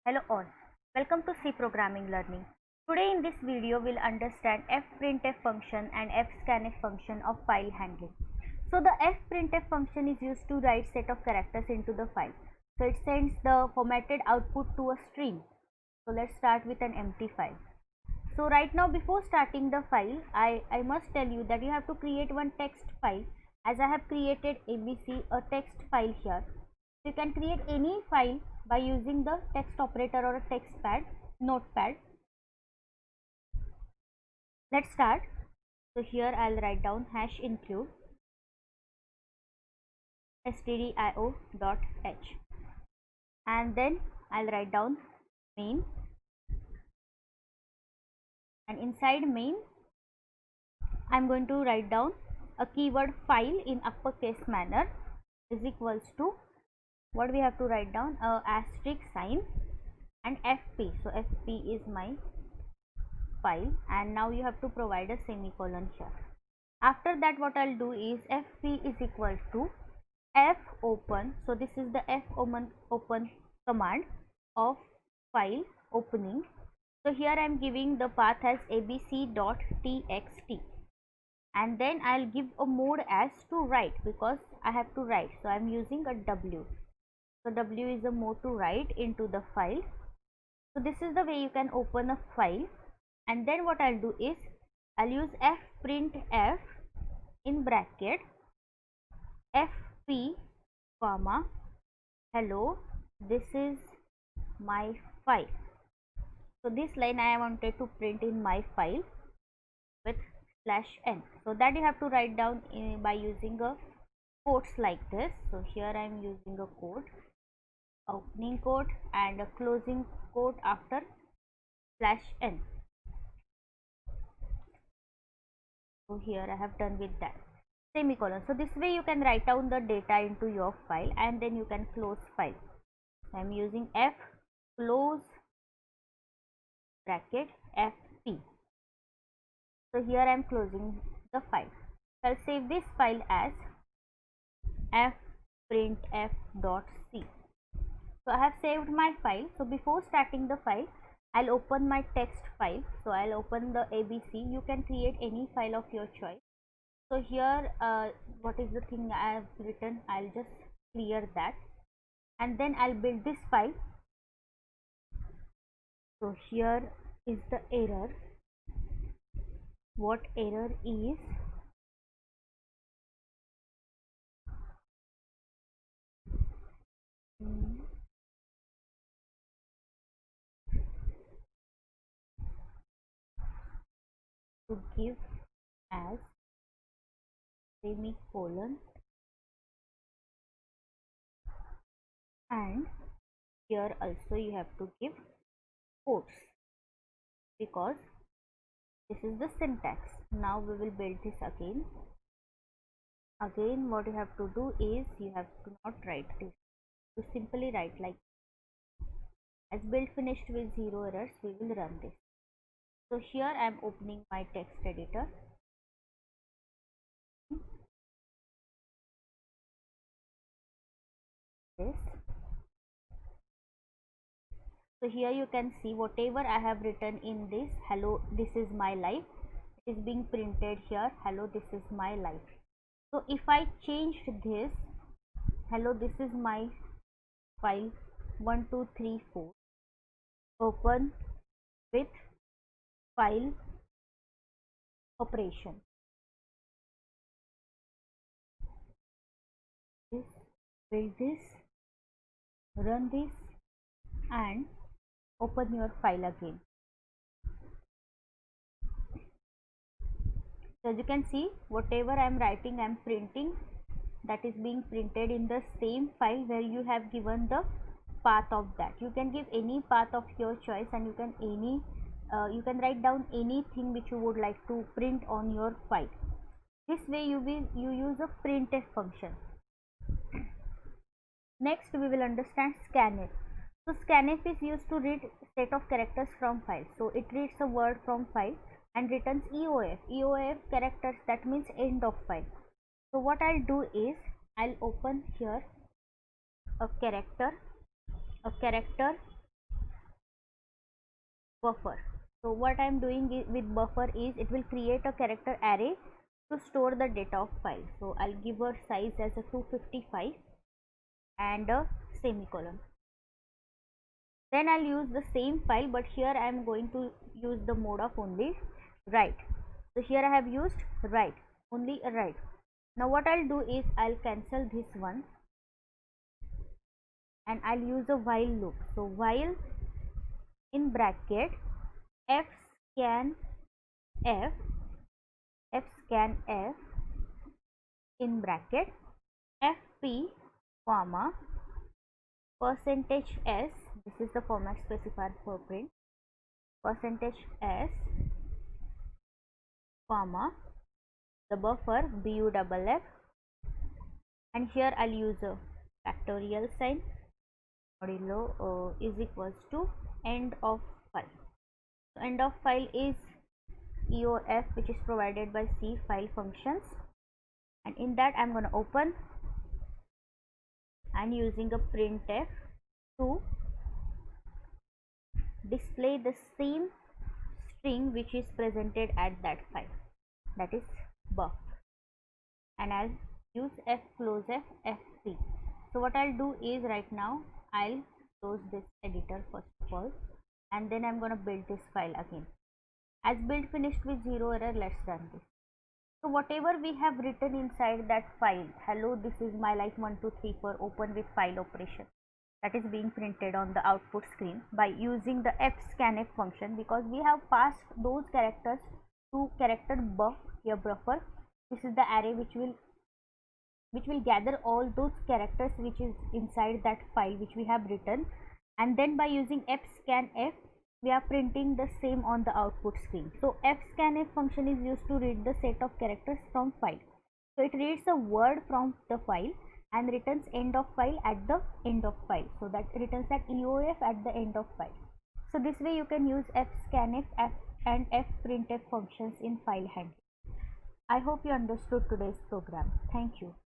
Hello all, welcome to C Programming Learning. Today in this video we'll understand fprintf function and fscanf function of file handling. So the fprintf function is used to write set of characters into the file. So it sends the formatted output to a string. So let's start with an empty file. So right now before starting the file, I must tell you that you have to create one text file, as I have created ABC, a text file here. You can create any file by using the text operator or a text pad, notepad. Let's start. So here I'll write down hash include stdio.h, and then I'll write down main, and inside main I'm going to write down a keyword file in uppercase manner is equals to what we have to write down, a asterisk sign and fp. So fp is my file, and now you have to provide a semicolon here. After that what I'll do is fp is equal to f open. So this is the f open command of file opening. So here I am giving the path as abc.txt, and then I'll give a mode as to write because I have to write. So I'm using a w. So w is a mode to write into the file. So this is the way you can open a file. And then what I'll do is I'll use fprintf in bracket fp comma hello, this is my file. So this line I wanted to print in my file with /n. So that you have to write down by using a quotes like this. So here I am using a quote, opening quote and a closing quote after /n. So here I have done with that, semicolon. So this way you can write down the data into your file and then you can close file. So I am using f close bracket fp. So here I am closing the file. So I'll save this file as fprintf.c. So I have saved my file. So before starting the file, I'll open my text file. So I'll open the ABC. You can create any file of your choice. So here what is the thing I have written, I'll just clear that, and then I'll build this file. So here is the error. What error is to give as semicolon, and here also you have to give quotes because this is the syntax. Now we will build this again. Again what you have to do is you have to not write this, you simply write like as build finished with 0 errors. We will run this. So here I am opening my text editor. This. So here you can see whatever I have written in this, hello, this is my life, is being printed here, hello, this is my life. So if I changed this, hello, this is my file 1234, open with file operation. This, build this, run this and open your file again. So as you can see, whatever I am writing, I am printing, that is being printed in the same file where you have given the path of that. You can give any path of your choice, and you can write down anything which you would like to print on your file. This way you use a printf function. Next we will understand scanf. So scanf is used to read set of characters from file. So it reads a word from file and returns EOF characters, that means end of file. So what I'll do is I'll open here a character buffer. So what I am doing with buffer is it will create a character array to store the data of file. So I'll give a size as a 255 and a semicolon. Then I'll use the same file, but here I am going to use the mode of only write. So here I have used write, only a write. Now what I'll do is I'll cancel this one and I'll use a while loop. So while in bracket fscanf fscanf in bracket fp comma %s, this is the format specifier for print, %s comma the buffer buff, and here I'll use a factorial sign modulo is equals to end of file. So end of file is EOF, which is provided by C file functions, and in that I'm going to open and using a printf to display the same string which is presented at that file, that is buff, and I'll use fclosef fp. So what I'll do is right now I'll close this editor first of all, and then I'm going to build this file again. As build finished with 0 error, let's run this. So whatever we have written inside that file, hello, this is my like 1 2 3 4 open with file operation, that is being printed on the output screen by using the fscanf function, because we have passed those characters to character buff here buffer. This is the array which will gather all those characters which is inside that file which we have written, and then by using fscanf we are printing the same on the output screen. So fscanf function is used to read the set of characters from file. So it reads a word from the file and returns end of file at the end of file. So that returns that EOF at the end of file. So this way you can use fscanf and fprintf functions in file handling. I hope you understood today's program. Thank you.